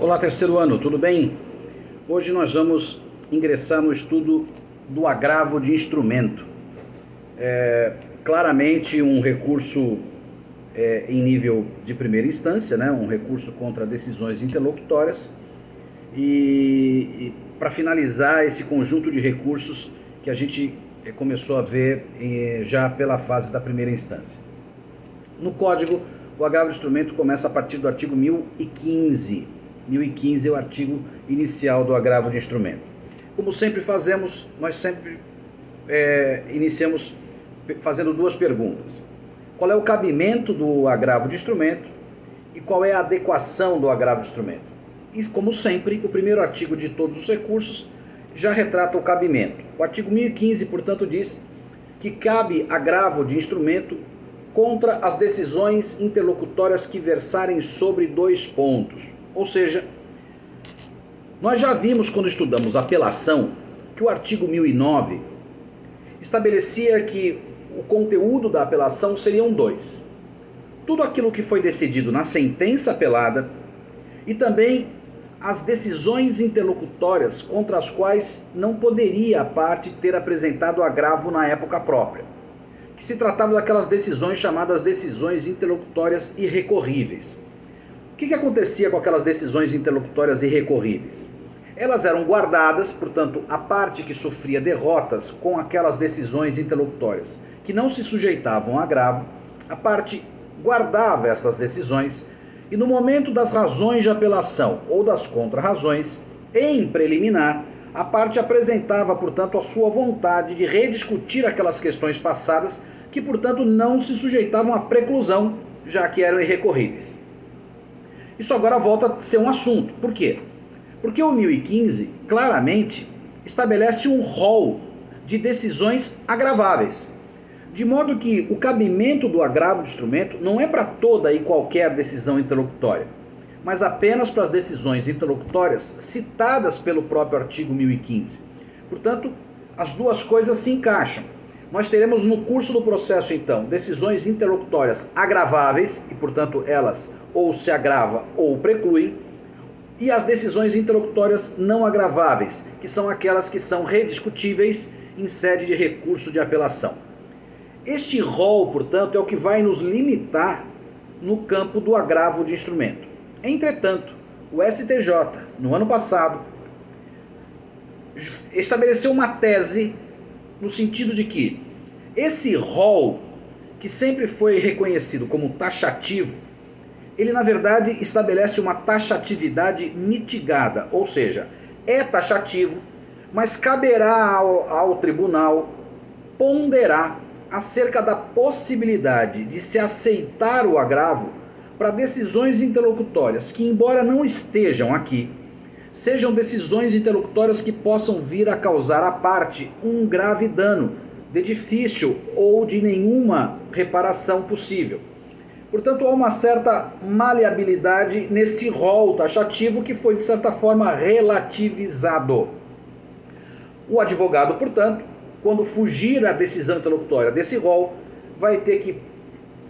Olá, terceiro ano, tudo bem? Hoje nós vamos ingressar no estudo do agravo de instrumento. Claramente um recurso em nível de primeira instância, né? Um recurso contra decisões interlocutórias. E para finalizar esse conjunto de recursos que a gente começou a ver já pela fase da primeira instância. No Código, o agravo de instrumento começa a partir do artigo 1015. 1015 é o artigo inicial do agravo de instrumento. Como sempre fazemos, nós sempre iniciamos fazendo duas perguntas. Qual é o cabimento do agravo de instrumento e qual é a adequação do agravo de instrumento? E, como sempre, o primeiro artigo de todos os recursos já retrata o cabimento. O artigo 1015, portanto, diz que cabe agravo de instrumento contra as decisões interlocutórias que versarem sobre dois pontos. Ou seja, nós já vimos quando estudamos apelação que o artigo 1009 estabelecia que o conteúdo da apelação seriam dois. Tudo aquilo que foi decidido na sentença apelada e também as decisões interlocutórias contra as quais não poderia a parte ter apresentado agravo na época própria, que se tratava daquelas decisões chamadas decisões interlocutórias irrecorríveis. O que acontecia com aquelas decisões interlocutórias irrecorríveis? Elas eram guardadas, portanto, a parte que sofria derrotas com aquelas decisões interlocutórias que não se sujeitavam a agravo, a parte guardava essas decisões e no momento das razões de apelação ou das contrarrazões, em preliminar, a parte apresentava, portanto, a sua vontade de rediscutir aquelas questões passadas que, portanto, não se sujeitavam à preclusão, já que eram irrecorríveis. Isso agora volta a ser um assunto. Por quê? Porque o 1015 claramente estabelece um rol de decisões agraváveis. De modo que o cabimento do agravo de instrumento não é para toda e qualquer decisão interlocutória, mas apenas para as decisões interlocutórias citadas pelo próprio artigo 1015. Portanto, as duas coisas se encaixam. Nós teremos no curso do processo, então, decisões interlocutórias agraváveis, e portanto elas ou se agrava ou precluem, e as decisões interlocutórias não agraváveis, que são aquelas que são rediscutíveis em sede de recurso de apelação. Este rol, portanto, é o que vai nos limitar no campo do agravo de instrumento. Entretanto, o STJ, no ano passado, estabeleceu uma tese no sentido de que esse rol, que sempre foi reconhecido como taxativo, ele na verdade estabelece uma taxatividade mitigada, ou seja, é taxativo, mas caberá ao tribunal ponderar acerca da possibilidade de se aceitar o agravo para decisões interlocutórias que, embora não estejam aqui, sejam decisões interlocutórias que possam vir a causar à parte um grave dano, de difícil ou de nenhuma reparação possível. Portanto, há uma certa maleabilidade nesse rol taxativo que foi, de certa forma, relativizado. O advogado, portanto, quando fugir a decisão interlocutória desse rol, vai ter que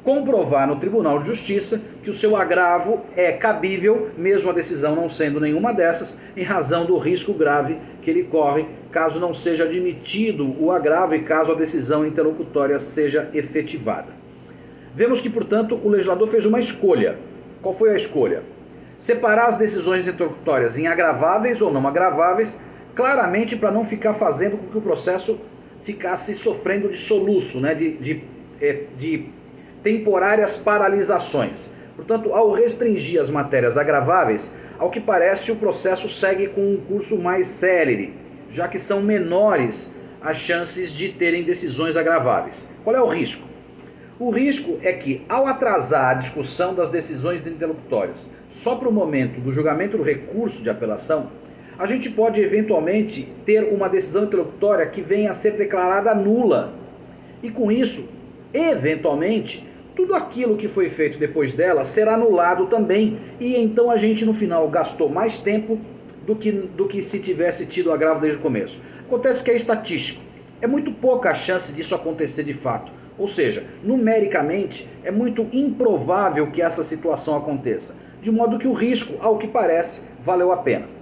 comprovar no Tribunal de Justiça que o seu agravo é cabível, mesmo a decisão não sendo nenhuma dessas, em razão do risco grave que ele corre caso não seja admitido o agravo e caso a decisão interlocutória seja efetivada. Vemos que, portanto, o legislador fez uma escolha. Qual foi a escolha? Separar as decisões interlocutórias em agraváveis ou não agraváveis, claramente para não ficar fazendo com que o processo ficasse sofrendo de soluço, né, de temporárias paralisações. Portanto, ao restringir as matérias agraváveis, ao que parece o processo segue com um curso mais célere, já que são menores as chances de terem decisões agraváveis. Qual é o risco? O risco é que, ao atrasar a discussão das decisões interlocutórias só para o momento do julgamento do recurso de apelação, a gente pode eventualmente ter uma decisão interlocutória que venha a ser declarada nula. E com isso, eventualmente, tudo aquilo que foi feito depois dela será anulado também. E então a gente no final gastou mais tempo do que se tivesse tido agravo desde o começo. Acontece que é estatístico. É muito pouca a chance disso acontecer de fato. Ou seja, numericamente, é muito improvável que essa situação aconteça. de modo que o risco, ao que parece, valeu a pena.